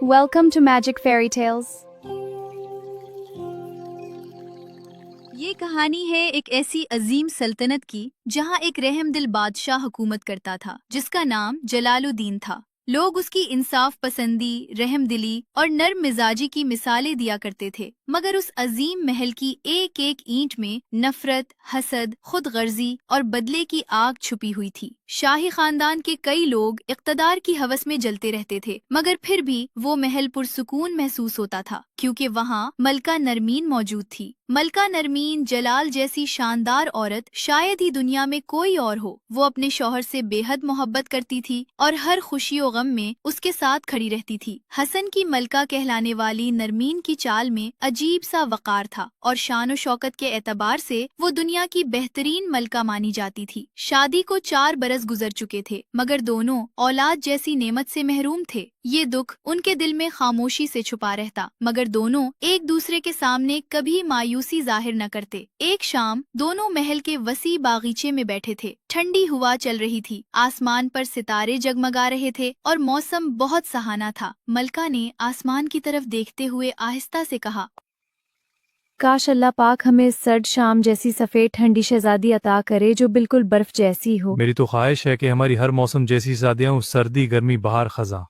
Welcome to Magic Fairy Tales. یہ کہانی ہے ایک ایسی عظیم سلطنت کی جہاں ایک رحم دل بادشاہ حکومت کرتا تھا جس کا نام جلال الدین تھا۔ لوگ اس کی انصاف پسندی، رحم دلی اور نرم مزاجی کی مثالیں دیا کرتے تھے، مگر اس عظیم محل کی ایک ایک اینٹ میں نفرت، حسد، خود غرضی اور بدلے کی آگ چھپی ہوئی تھی۔ شاہی خاندان کے کئی لوگ اقتدار کی ہوس میں جلتے رہتے تھے، مگر پھر بھی وہ محل پرسکون محسوس ہوتا تھا کیونکہ وہاں ملکہ نرمین موجود تھی۔ ملکہ نرمین جلال جیسی شاندار عورت شاید ہی دنیا میں کوئی اور ہو۔ وہ اپنے شوہر سے بے حد محبت کرتی تھی اور ہر خوشی و غم میں اس کے ساتھ کھڑی رہتی تھی۔ حسن کی ملکہ کہلانے والی نرمین کی چال میں عجیب سا وقار تھا اور شان و شوکت کے اعتبار سے وہ دنیا کی بہترین ملکہ مانی جاتی تھی۔ شادی کو 4 برس گزر چکے تھے مگر دونوں اولاد جیسی نعمت سے محروم تھے۔ یہ دکھ ان کے دل میں خاموشی سے چھپا رہتا مگر دونوں ایک دوسرے کے سامنے کبھی مایوسی ظاہر نہ کرتے۔ ایک شام دونوں محل کے وسیع باغیچے میں بیٹھے تھے۔ ٹھنڈی ہوا چل رہی تھی، آسمان پر ستارے جگمگا رہے تھے اور موسم بہت سہانا تھا۔ ملکہ نے آسمان کی طرف دیکھتے ہوئے آہستہ سے کہا، کاش اللہ پاک ہمیں اس سرد شام جیسی سفید ٹھنڈی شہزادی عطا کرے جو بالکل برف جیسی ہو۔ میری تو خواہش ہے کہ ہماری ہر موسم جیسی شادیاں ہوں، سردی، گرمی، بہار، خزاں۔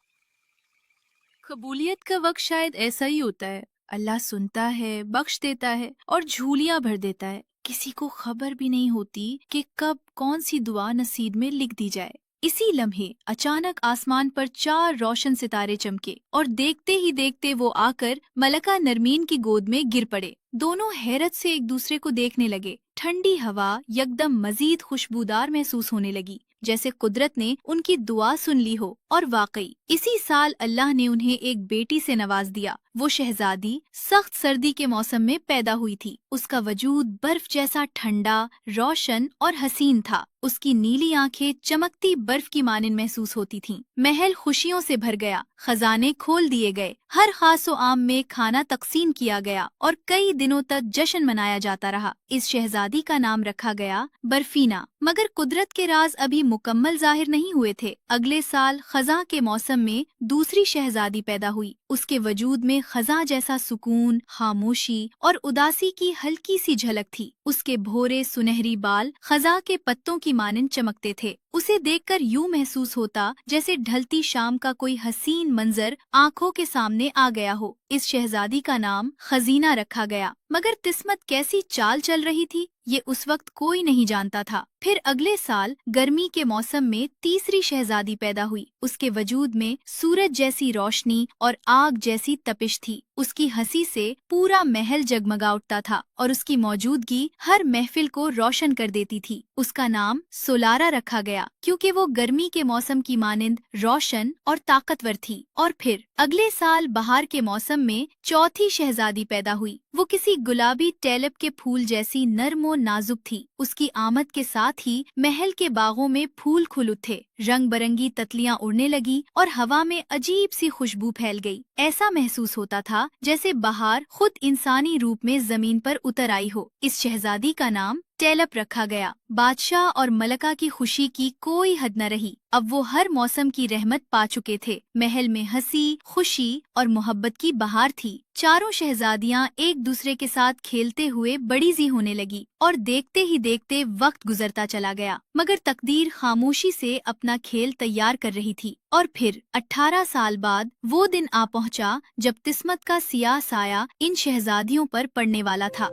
قبولیت کا وقت شاید ایسا ہی ہوتا ہے، اللہ سنتا ہے، بخش دیتا ہے اور جھولیاں بھر دیتا ہے۔ کسی کو خبر بھی نہیں ہوتی کہ کب کون سی دعا نصیب میں لکھ دی جائے۔ اسی لمحے اچانک آسمان پر 4 روشن ستارے چمکے اور دیکھتے ہی دیکھتے وہ آ کر ملکہ نرمین کی گود میں گر پڑے۔ دونوں حیرت سے ایک دوسرے کو دیکھنے لگے۔ ٹھنڈی ہوا یکدم مزید خوشبودار محسوس ہونے لگی، جیسے قدرت نے ان کی دعا سن لی ہو۔ اور واقعی اسی سال اللہ نے انہیں ایک بیٹی سے نواز دیا۔ وہ شہزادی سخت سردی کے موسم میں پیدا ہوئی تھی۔ اس کا وجود برف جیسا ٹھنڈا، روشن اور حسین تھا۔ اس کی نیلی آنکھیں چمکتی برف کی مانند محسوس ہوتی تھیں۔ محل خوشیوں سے بھر گیا، خزانے کھول دیے گئے، ہر خاص و عام میں کھانا تقسیم کیا گیا اور کئی دنوں تک جشن منایا جاتا رہا۔ اس شہزادی کا نام رکھا گیا برفینہ۔ مگر قدرت کے راز ابھی مکمل ظاہر نہیں ہوئے تھے۔ اگلے سال خزاں کے موسم میں دوسری شہزادی پیدا ہوئی۔ اس کے وجود میں خزاں جیسا سکون، خاموشی اور اداسی کی ہلکی سی جھلک تھی۔ اس کے بھورے سنہری بال خزاں کے پتوں کی مانند چمکتے تھے۔ اسے دیکھ کر یوں محسوس ہوتا جیسے ڈھلتی شام کا کوئی حسین منظر آنکھوں کے سامنے آ گیا ہو۔ اس شہزادی کا نام خزینہ رکھا گیا۔ مگر قسمت کیسی چال چل رہی تھی یہ اس وقت کوئی نہیں جانتا تھا۔ پھر اگلے سال گرمی کے موسم میں تیسری شہزادی پیدا ہوئی۔ اس کے وجود میں سورج جیسی روشنی اور آگ جیسی تپش تھی۔ اس کی ہنسی سے پورا محل جگمگا اٹھتا تھا اور اس کی موجودگی ہر محفل کو روشن کر دیتی تھی۔ اس کا نام سولارا رکھا گیا کیونکہ وہ گرمی کے موسم کی مانند روشن اور طاقتور تھی۔ اور پھر اگلے سال بہار کے موسم میں چوتھی شہزادی پیدا ہوئی۔ وہ کسی گلابی ٹیلپ کے پھول جیسی نرم و نازک تھی۔ اس کی آمد کے ساتھ ہی محل کے باغوں میں پھول کھل اٹھے، رنگ برنگی تتلیاں اڑنے لگی اور ہوا میں عجیب سی خوشبو پھیل گئی۔ ایسا محسوس ہوتا تھا جیسے بہار خود انسانی روپ میں زمین پر اتر آئی ہو۔ اس شہزادی کا نام ٹیلپ رکھا گیا۔ بادشاہ اور ملکہ کی خوشی کی کوئی حد نہ رہی۔ اب وہ ہر موسم کی رحمت پا چکے تھے۔ محل میں ہنسی، خوشی اور محبت کی بہار تھی۔ چاروں شہزادیاں ایک دوسرے کے ساتھ کھیلتے ہوئے بڑی سی ہونے لگی اور دیکھتے ہی دیکھتے وقت گزرتا چلا گیا، مگر تقدیر خاموشی سے اپنا کھیل تیار کر رہی تھی۔ اور پھر 18 سال بعد وہ دن آ پہنچا جب قسمت کا سیاہ سایہ ان شہزادیوں پر پڑنے والا تھا۔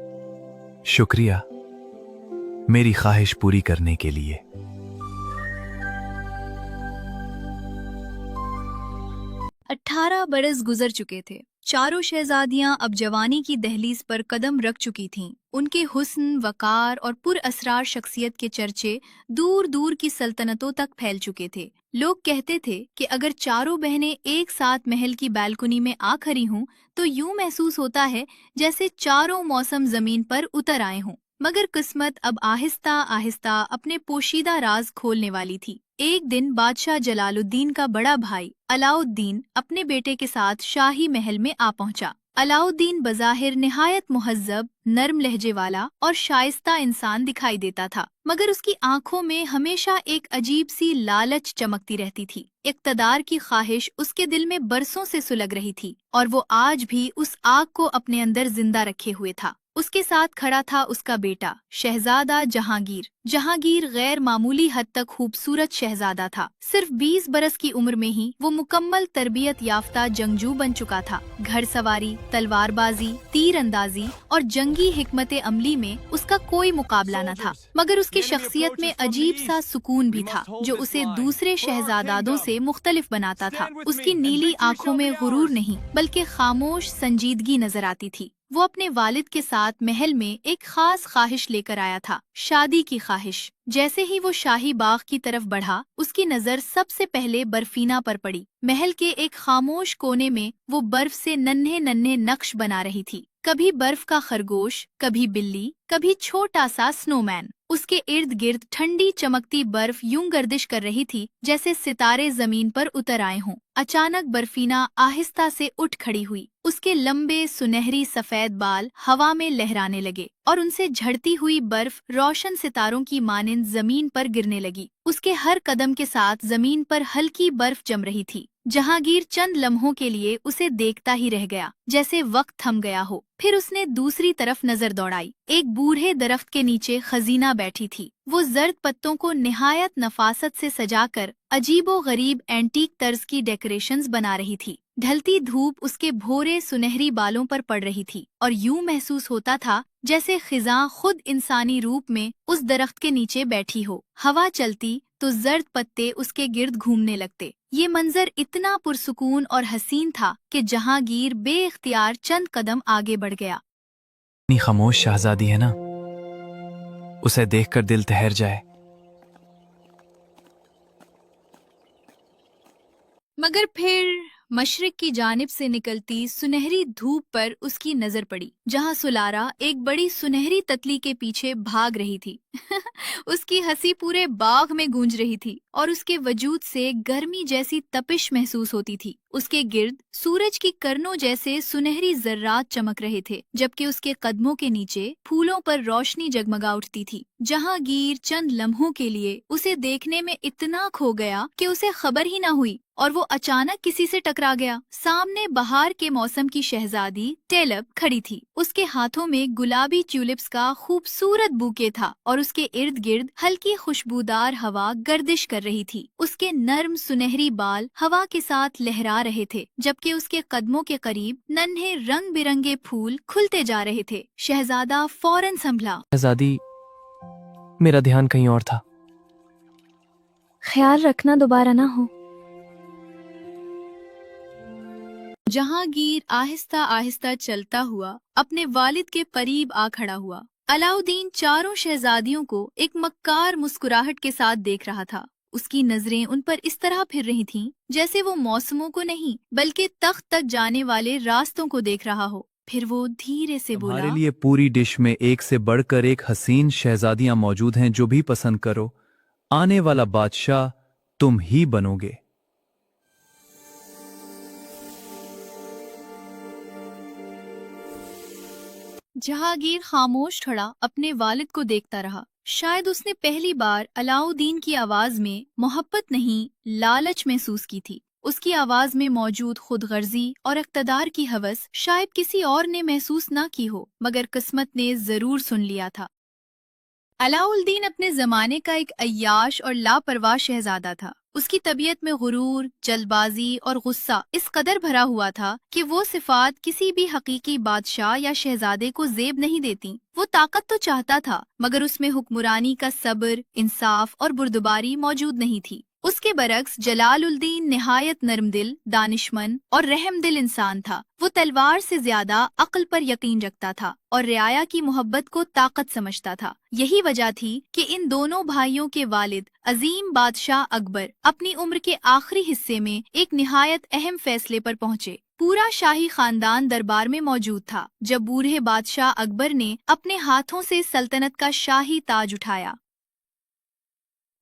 شکریہ میری خواہش پوری کرنے کے لیے۔ 18 برس گزر چکے تھے۔ چاروں شہزادیاں اب جوانی کی دہلیز پر قدم رکھ چکی تھیں۔ ان کے حسن، وقار اور پر اسرار شخصیت کے چرچے دور دور کی سلطنتوں تک پھیل چکے تھے۔ لوگ کہتے تھے کہ اگر چاروں بہنیں ایک ساتھ محل کی بالکنی میں آ کھڑی ہوں تو یوں محسوس ہوتا ہے جیسے چاروں موسم زمین پر اتر آئے ہوں۔ मगर किस्मत अब आहिस्ता आहिस्ता अपने पोशीदा राज खोलने वाली थी। एक दिन बादशाह जलालुद्दीन का बड़ा भाई अलाउद्दीन अपने बेटे के साथ शाही महल में आ पहुंचा। अलाउद्दीन बज़ाहिर निहायत मुहज्जब, नर्म लहजे वाला और शाइस्ता इंसान दिखाई देता था, मगर उसकी आंखों में हमेशा एक अजीब सी लालच चमकती रहती थी। इक़्तिदार की ख्वाहिश उसके दिल में बरसों से सुलग रही थी और वो आज भी उस आग को अपने अंदर जिंदा रखे हुए था। उसके साथ खड़ा था उसका बेटा शहजादा जहांगीर। जहांगीर गैर मामूली हद तक खूबसूरत शहजादा था। सिर्फ 20 बरस की उम्र में ही वो मुकम्मल तरबियत याफ्ता जंगजू बन चुका था। घड़सवारी, तलवारबाजी, तीर अंदाजी और जंगी हिकमत अमली में उसका कोई मुकाबला न था, मगर उसकी शख्सियत में अजीब सा सुकून भी था जो उसे दूसरे शहजादादों से मुख्तलिफ बनाता था। उसकी नीली आंखों में गुरूर नहीं बल्कि खामोश संजीदगी नजर आती थी। वो अपने वालिद के साथ महल में एक खास ख्वाहिश लेकर आया था, शादी की ख्वाहिश। जैसे ही वो शाही बाग की तरफ बढ़ा, उसकी नजर सबसे पहले बर्फीना पर पड़ी। महल के एक खामोश कोने में वो बर्फ से नन्हे नन्हे नक्श बना रही थी। कभी बर्फ का खरगोश, कभी बिल्ली, कभी छोटा सा स्नोमैन। उसके इर्द गिर्द ठंडी चमकती बर्फ यूं गर्दिश कर रही थी जैसे सितारे जमीन पर उतर आए हों। अचानक बर्फीना आहिस्ता से उठ खड़ी हुई। उसके लंबे सुनहरी सफेद बाल हवा में लहराने लगे और उनसे झड़ती हुई बर्फ रोशन सितारों की मानिंद जमीन पर गिरने लगी। उसके हर कदम के साथ जमीन पर हल्की बर्फ जम रही थी। जहांगीर चंद लम्हों के लिए उसे देखता ही रह गया, जैसे वक्त थम गया हो। फिर उसने दूसरी तरफ नजर दौड़ाई। एक बूढ़े दरख्त के नीचे खजीना बैठी थी। वो जर्द पत्तों को निहायत नफासत से सजाकर अजीबो गरीब एंटीक तर्ज की डेकोरेशंस बना रही थी। ढलती धूप उसके भोरे सुनहरी बालों पर पड़ रही थी और यूं महसूस होता था जैसे खिजां खुद इंसानी रूप में उस दरख्त के नीचे बैठी हो। हवा चलती तो जर्द पत्ते उसके गिर्द घूमने लगते। ये मंजर इतना पुरसुकून और हसीन था कि जहांगीर बेइख्तियार चंद कदम आगे बढ़ गया। इतनी खामोश शहजादी है ना, उसे देखकर दिल ठहर जाए। मगर फिर मशरिक की जानिब से निकलती सुनहरी धूप पर उसकी नजर पड़ी, जहां सुलारा एक बड़ी सुनहरी ततली के पीछे भाग रही थी। उसकी हंसी पूरे बाग में गूंज रही थी और उसके वजूद से गर्मी जैसी तपिश महसूस होती थी। उसके गिर्द सूरज की करनों जैसे सुनहरी जर्रात चमक रहे थे, जबकि उसके कदमों के नीचे फूलों पर रोशनी जगमगा उठती थी। जहांगीर चंद लम्हों के लिए उसे देखने में इतना खो गया कि उसे खबर ही न हुई और वो अचानक किसी से टकरा गया। सामने बहार के मौसम की शहजादी टेलब खड़ी थी। उसके हाथों में गुलाबी ट्यूलिप्स का खूबसूरत बुके था और उसके इर्द गिर्द हल्की खुशबूदार हवा गर्दिश कर रही थी। उसके नर्म सुनहरी बाल हवा के साथ लहरा रहे थे, जबकि उसके कदमों के करीब नन्हे रंग बिरंगे फूल खुलते जा रहे थे। शहजादा फौरन संभला। शहजादी, मेरा ध्यान कहीं और था। ख्याल रखना दोबारा ना हो। जहांगीर आहिस्ता आहिस्ता चलता हुआ अपने वालिद के करीब आ खड़ा हुआ। अलाउद्दीन चारों शहजादियों को एक मक्कार मुस्कुराहट के साथ देख रहा था। उसकी नजरें उन पर इस तरह फिर रही थीं जैसे वो मौसमों को नहीं बल्कि तख्त तक जाने वाले रास्तों को देख रहा हो। फिर वो धीरे से बोला, हमारे लिए पूरी डिश में एक से बढ़कर एक हसीन शहजादियां मौजूद हैं, जो भी पसंद करो। आने वाला बादशाह तुम ही बनोगे। जहांगीर खामोश खड़ा अपने वालिद को देखता रहा। शायद उसने पहली बार अलाउद्दीन की आवाज में मोहब्बत नहीं, लालच महसूस की थी। उसकी आवाज में मौजूद खुदगर्जी और इक़्तिदार की हवस शायद किसी और ने महसूस ना की हो, मगर किस्मत ने जरूर सुन लिया था। अलाउद्दीन अपने जमाने का एक अय्याश और लापरवाह शहजादा था। उसकी तबीयत में गुरूर, जल्दबाजी और गुस्सा इस कदर भरा हुआ था कि वो सिफात किसी भी हकीकी बादशाह या शहजादे को जेब नहीं देती। वो ताकत तो चाहता था, मगर उसमें हुक्मरानी का सब्र, इंसाफ और बुर्दबारी मौजूद नहीं थी। उसके बरक्स जलालुद्दीन निहायत नरमदिल, दानिशमंद और रहमदिल इंसान था। वो तलवार से ज्यादा अक्ल पर यकीन रखता था और रियाया की मोहब्बत को ताकत समझता था। यही वजह थी कि इन दोनों भाइयों के वालिद अजीम बादशाह अकबर अपनी उम्र के आखिरी हिस्से में एक निहायत अहम फैसले पर पहुंचे। पूरा शाही खानदान दरबार में मौजूद था जब बूढ़े बादशाह अकबर ने अपने हाथों से सल्तनत का शाही ताज उठाया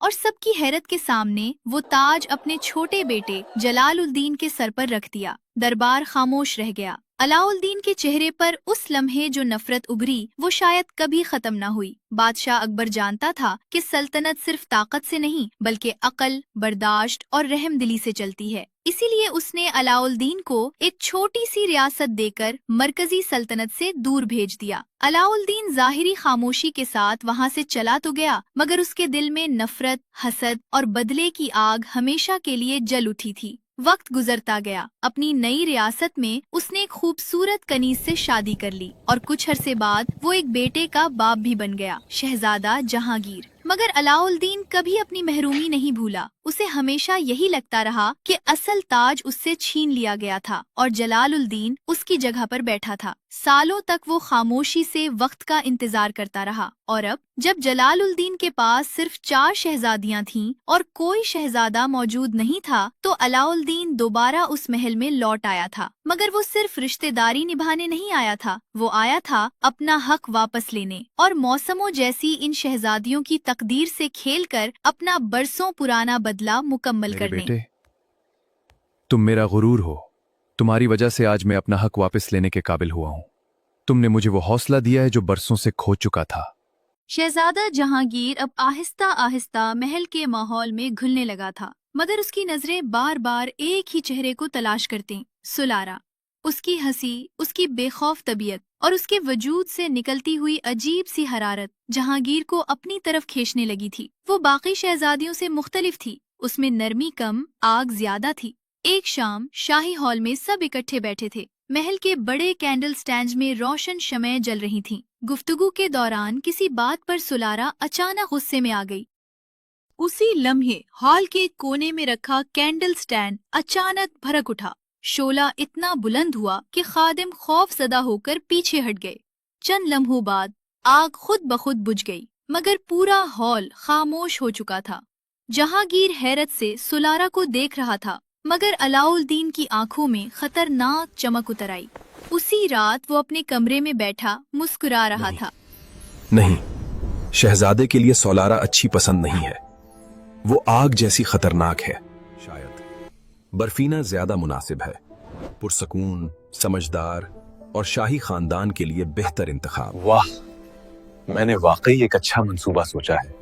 और सबकी हैरत के सामने वो ताज अपने छोटे बेटे जलालुद्दीन के सर पर रख दिया। दरबार खामोश रह गया। अलाउद्दीन के चेहरे पर उस लम्हे जो नफरत उभरी वो शायद कभी खत्म न हुई। बादशाह अकबर जानता था कि सल्तनत सिर्फ ताकत से नहीं बल्कि अकल, बर्दाश्त और रहमदिली से चलती है। इसीलिए उसने अलाउद्दीन को एक छोटी सी रियासत देकर मरकजी सल्तनत से दूर भेज दिया। अलाउद्दीन जाहिरी खामोशी के साथ वहाँ से चला तो गया, मगर उसके दिल में नफरत, हसद और बदले की आग हमेशा के लिए जल उठी थी। वक्त गुजरता गया। अपनी नई रियासत में उसने एक खूबसूरत कनीज से शादी कर ली और कुछ अरसे बाद वो एक बेटे का बाप भी बन गया, शहजादा जहांगीर। मगर अलाउद्दीन कभी अपनी महरूमी नहीं भूला। उसे हमेशा यही लगता रहा कि असल ताज उससे छीन लिया गया था और जलालुद्दीन उसकी जगह पर बैठा था। सालों तक वो खामोशी से वक्त का इंतजार करता रहा और अब जब जलालुद्दीन के पास सिर्फ 4 शहजादियां थीं और कोई शहजादा मौजूद नहीं था तो अलाउद्दीन दोबारा उस महल में लौट आया था। मगर वो सिर्फ रिश्तेदारी निभाने नहीं आया था, वो आया था अपना हक वापस लेने और मौसमों जैसी इन शहजादियों की तकदीर से खेलकर अपना बरसों पुराना बदला मुकम्मल मेरे करने। बेटे, तुम मेरा गुरूर हो। तुम्हारी वजह से आज मैं अपना हक वापस लेने के काबिल हुआ हूँ। तुमने मुझे वो हौसला दिया है जो बरसों से खो चुका था। शहजादा जहांगीर अब आहिस्ता आहिस्ता महल के माहौल में घुलने लगा था, मगर उसकी नजरें बार बार एक ही चेहरे को तलाश करती, सुलारा। उसकी हंसी, उसकी बेखौफ तबीयत और उसके वजूद से निकलती हुई अजीब सी हरारत जहांगीर को अपनी तरफ खींचने लगी थी। वो बाकी शहजादियों से मुख्तलिफ थी, उसमें नरमी कम, आग ज्यादा थी। एक शाम शाही हॉल में सब इकट्ठे बैठे थे। महल के बड़े कैंडल स्टैंड में रोशन शमएं जल रही थीं। गुफ्तगू के दौरान किसी बात पर सुलारा अचानक गुस्से में आ गई। उसी लम्हे हॉल के कोने में रखा कैंडल स्टैंड अचानक भड़क उठा। शोला इतना बुलंद हुआ कि खादिम खौफजदा होकर पीछे हट गए। चंद लम्हों बाद आग खुद ब खुद बुझ गई, मगर पूरा हॉल खामोश हो चुका था। जहांगीर हैरत से सुलारा को देख रहा था, मगर अलाउद्दीन की आंखों में खतरनाक चमक उतर आई। उसी रात वो अपने कमरे में बैठा मुस्कुरा रहा था। नहीं, शहजादे के लिए सोलारा अच्छी पसंद नहीं है। वो आग जैसी खतरनाक है। शायद बर्फीना ज्यादा मुनासिब है। पुरसकून, समझदार और शाही खानदान के लिए बेहतर इंतखाब। वाह, मैंने वाकई एक अच्छा मंसूबा सोचा है।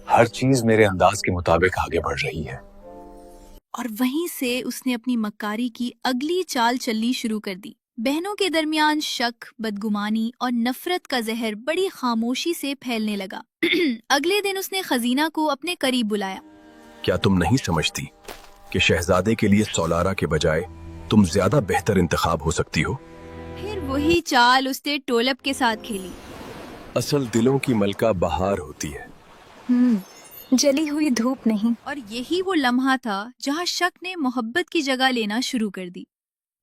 हर चीज मेरे अंदाज के मुताबिक आगे बढ़ रही है। और वहीं से उसने अपनी मक्कारी की अगली चाल चलनी शुरू कर दी। बहनों के दरमियान शक, बदगुमानी और नफरत का जहर बड़ी खामोशी से फैलने लगा। अगले दिन उसने खजीना को अपने करीब बुलाया। क्या तुम नहीं समझती कि शहजादे के लिए सोलारा के बजाय तुम ज्यादा बेहतर इंतखाब हो सकती हो? फिर वही चाल उसने टोलब के साथ खेली। असल दिलों की मलका बहार होती है। जली हुई धूप नहीं। और यही वो लम्हा था जहाँ शक ने मोहब्बत की जगह लेना शुरू कर दी।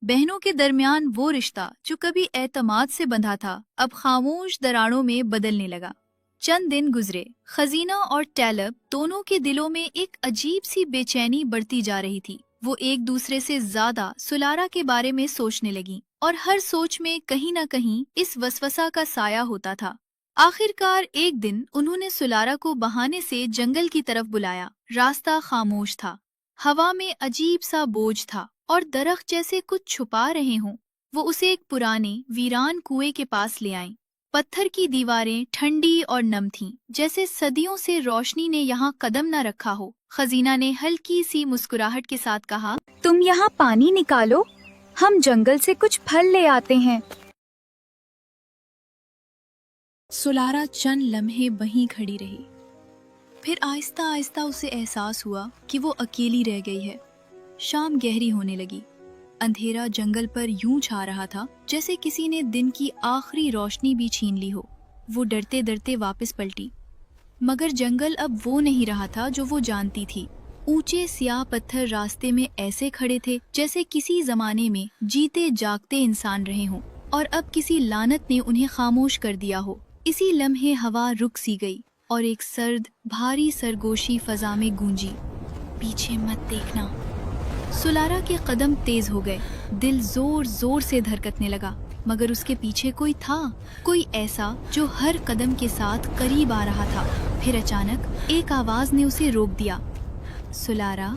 बहनों के दरमियान वो रिश्ता जो कभी एतमाद से बंधा था अब खामोश दरारों में बदलने लगा। चंद दिन गुजरे। खजीना और टैलब दोनों के दिलों में एक अजीब सी बेचैनी बढ़ती जा रही थी। वो एक दूसरे से ज्यादा सुलारा के बारे में सोचने लगी और हर सोच में कहीं न कहीं इस वसवसा का साया होता था। आखिरकार एक दिन उन्होंने सुलारा को बहाने से जंगल की तरफ बुलाया। रास्ता खामोश था, हवा में अजीब सा बोझ था और दरख्त जैसे कुछ छुपा रहे हों। वो उसे एक पुराने वीरान कुएं के पास ले आईं। पत्थर की दीवारें ठंडी और नम थीं, जैसे सदियों से रोशनी ने यहाँ कदम न रखा हो। खजीना ने हल्की सी मुस्कुराहट के साथ कहा, तुम यहाँ पानी निकालो, हम जंगल से कुछ फल ले आते हैं। सुलारा चंद लम्हे वहीं खड़ी रही। फिर आहिस्ता आहिस्ता उसे एहसास हुआ कि वो अकेली रह गई है। शाम गहरी होने लगी। अंधेरा जंगल पर यूं छा रहा था जैसे किसी ने दिन की आखिरी रोशनी भी छीन ली हो। वो डरते डरते वापस पलटी, मगर जंगल अब वो नहीं रहा था जो वो जानती थी। ऊंचे स्याह पत्थर रास्ते में ऐसे खड़े थे जैसे किसी जमाने में जीते जागते इंसान रहे हों और अब किसी लानत ने उन्हें खामोश कर दिया हो। इसी लम्हे हवा रुक सी गई और एक सर्द भारी सरगोशी फजा में गूंजी, पीछे मत देखना। सुलारा के कदम तेज हो गए, दिल जोर जोर से धड़कने लगा, मगर उसके पीछे कोई था, कोई ऐसा जो हर कदम के साथ करीब आ रहा था। फिर अचानक एक आवाज ने उसे रोक दिया। सुलारा।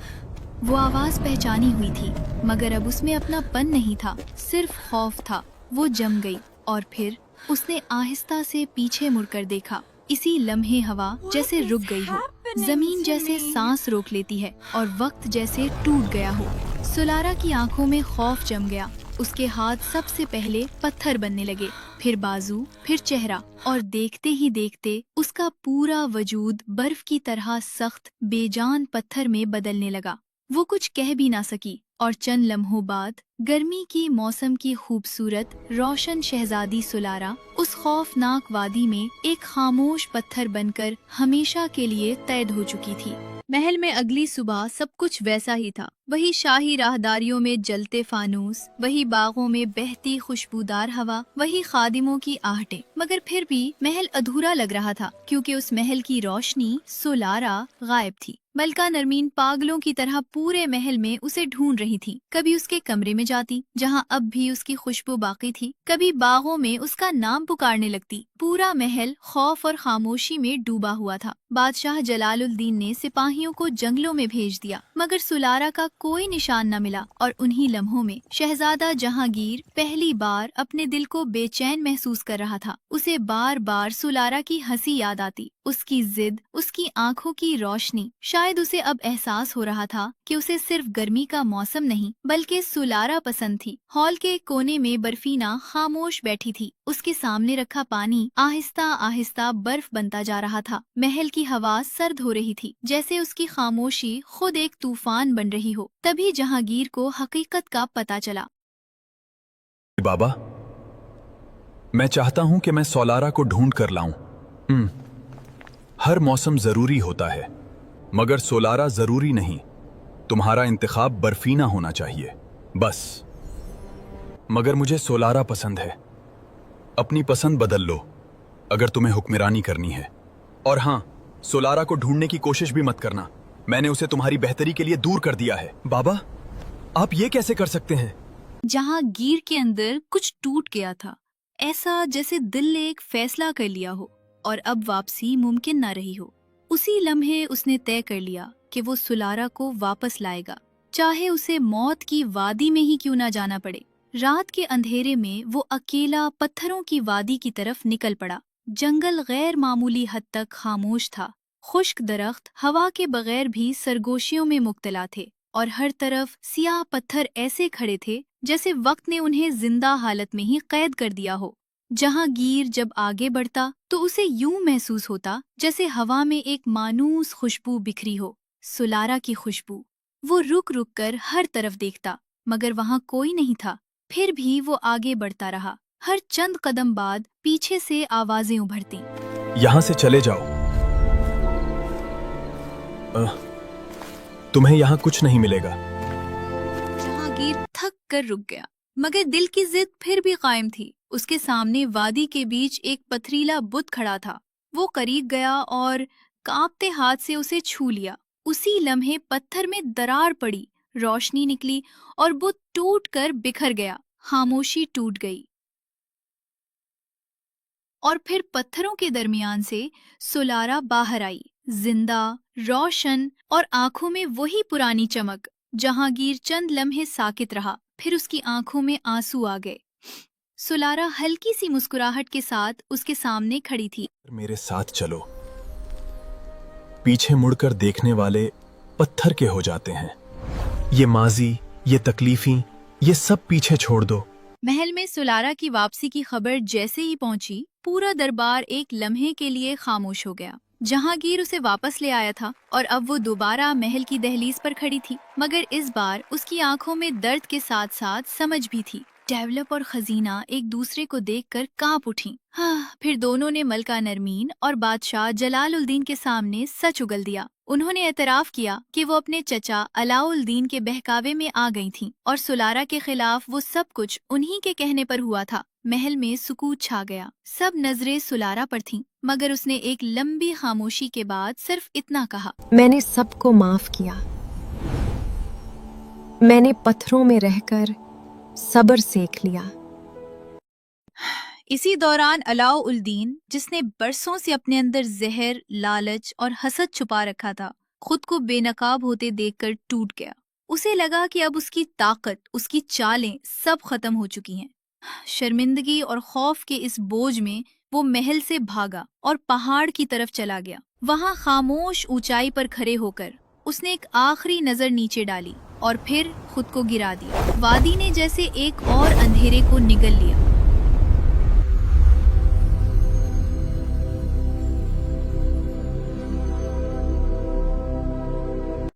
वो आवाज पहचानी हुई थी, मगर अब उसमें अपनापन नहीं था, सिर्फ खौफ था। वो जम गई और फिर उसने आहिस्ता से पीछे मुड़कर देखा। इसी लम्हे हवा जैसे रुक गई हो, जमीन जैसे सांस रोक लेती है और वक्त जैसे टूट गया हो। सुलारा की आंखों में खौफ जम गया। उसके हाथ सबसे पहले पत्थर बनने लगे, फिर बाजू, फिर चेहरा, और देखते ही देखते उसका पूरा वजूद बर्फ की तरह सख्त बेजान पत्थर में बदलने लगा। वो कुछ कह भी ना सकी और चंद लम्हों बाद गर्मी की मौसम की खूबसूरत रोशन शहजादी सुलारा उस खौफनाक वादी में एक खामोश पत्थर बनकर हमेशा के लिए कैद हो चुकी थी। महल में अगली सुबह सब कुछ वैसा ही था। वही शाही राहदारियों में जलते फानूस, वही बागों में बहती खुशबूदार हवा, वही खादिमों की आहटें। मगर फिर भी महल अधूरा लग रहा था, क्योंकि उस महल की रोशनी सुलारा गायब थी। मलका नरमीन पागलों की तरह पूरे महल में उसे ढूंढ रही थी। कभी उसके कमरे में जाती, जहां अब भी उसकी खुशबू बाकी थी, कभी बागों में उसका नाम पुकारने लगती। पूरा महल खौफ और खामोशी में डूबा हुआ था। बादशाह जलालुद्दीन ने सिपाहियों को जंगलों में भेज दिया, मगर सुलारा का कोई निशान न मिला। और उन्हीं लम्हों में शहजादा जहांगीर पहली बार अपने दिल को बेचैन महसूस कर रहा था। उसे बार बार सुलारा की हंसी याद आती, उसकी जिद, उसकी आंखों की रोशनी। शायद उसे अब एहसास हो रहा था कि उसे सिर्फ गर्मी का मौसम नहीं, बल्कि सुलारा पसंद थी। हॉल के कोने में बर्फीना खामोश बैठी थी। उसके सामने रखा पानी आहिस्ता आहिस्ता बर्फ बनता जा रहा था। महल की हवा सर्द हो रही थी, जैसे उसकी खामोशी खुद एक तूफान बन रही हो। तभी जहांगीर को हकीकत का पता चला। बाबा, मैं चाहता हूं कि मैं सोलारा को ढूंढ कर लाऊं। हर मौसम जरूरी होता है, मगर सोलारा जरूरी नहीं। तुम्हारा इंतखाब बर्फीना होना चाहिए, बस। मगर मुझे सोलारा पसंद है। अपनी पसंद बदल लो अगर तुम्हें हुक्मरानी करनी है। और हाँ, सोलारा को ढूंढने की कोशिश भी मत करना। मैंने उसे तुम्हारी बेहतरी के लिए दूर कर दिया है। बाबा, आप ये कैसे कर सकते हैं? जहांगीर के अंदर कुछ टूट गया था, ऐसा जैसे दिल ने एक फैसला कर लिया हो और अब वापसी मुमकिन न रही हो। उसी लम्हे उसने तय कर लिया कि वो सुलारा को वापस लाएगा, चाहे उसे मौत की वादी में ही क्यों ना जाना पड़े। रात के अंधेरे में वो अकेला पत्थरों की वादी की तरफ निकल पड़ा। जंगल गैर मामूली हद तक खामोश था। खुश्क दरख्त हवा के बगैर भी सरगोशियों में मुब्तला थे और हर तरफ सियाह पत्थर ऐसे खड़े थे जैसे वक्त ने उन्हें जिंदा हालत में ही कैद कर दिया हो। जहांगीर जब आगे बढ़ता तो उसे यूं महसूस होता जैसे हवा में एक मानूस खुशबू बिखरी हो, सुलारा की खुशबू। वो रुक रुक कर हर तरफ देखता, मगर वहां कोई नहीं था। फिर भी वो आगे बढ़ता रहा। हर चंद कदम बाद पीछे से आवाजें उभरती, यहां से चले जाओ। तुम्हें यहां कुछ नहीं मिलेगा। जहांगीर थक कर रुक गया, मगर दिल की जिद फिर भी कायम थी। उसके सामने वादी के बीच एक पथरीला बुत खड़ा था। वो करीब गया और कांपते हाथ से उसे छू लिया। उसी लम्हे पत्थर में दरार पड़ी, रोशनी निकली और बुत टूट कर बिखर गया। खामोशी टूट गई और फिर पत्थरों के दरमियान से सुलारा बाहर आई, जिंदा, रोशन और आंखों में वही पुरानी चमक। जहांगीर चंद लम्हे साकित रहा, फिर उसकी आंखों में आंसू आ गए। सुलारा हल्की सी मुस्कुराहट के साथ उसके सामने खड़ी थी। मेरे साथ चलो। पीछे मुड़कर देखने वाले पत्थर के हो जाते हैं। ये माजी, ये तकलीफी, ये सब पीछे छोड़ दो। महल में सुलारा की वापसी की खबर जैसे ही पहुंची, पूरा दरबार एक लम्हे के लिए खामोश हो गया। जहांगीर उसे वापस ले आया था और अब वो दोबारा महल की दहलीज पर खड़ी थी, मगर इस बार उसकी आंखों में दर्द के साथ साथ समझ भी थी। डेवलप और खजीना एक दूसरे को देखकर कांप उठी। हाँ, फिर दोनों ने मलका नरमीन और बादशाह जलालुद्दीन के सामने सच उगल दिया। उन्होंने एतराफ किया कि वो अपने चचा अलाउद्दीन के बहकावे में आ गई थीं और सुलारा के खिलाफ वो सब कुछ उन्हीं के कहने पर हुआ था। महल में सुकूत छा गया। सब नजरें सुलारा पर थीं, मगर उसने एक लंबी खामोशी के बाद सिर्फ इतना कहा, मैंने सबको माफ किया। मैंने पत्थरों में रहकर सब्र सीख लिया। इसी दौरान अलाउद्दीन, जिसने बरसों से अपने अंदर जहर, लालच और हसद छुपा रखा था, खुद को बेनकाब होते देखकर टूट गया। उसे लगा कि अब उसकी ताकत, उसकी चालें सब खत्म हो चुकी हैं। शर्मिंदगी और खौफ के इस बोझ में वो महल से भागा और पहाड़ की तरफ चला गया। वहां खामोश ऊंचाई पर खड़े होकर उसने एक आखिरी नजर नीचे डाली और फिर खुद को गिरा दिया। वादी ने जैसे एक और अंधेरे को निगल लिया।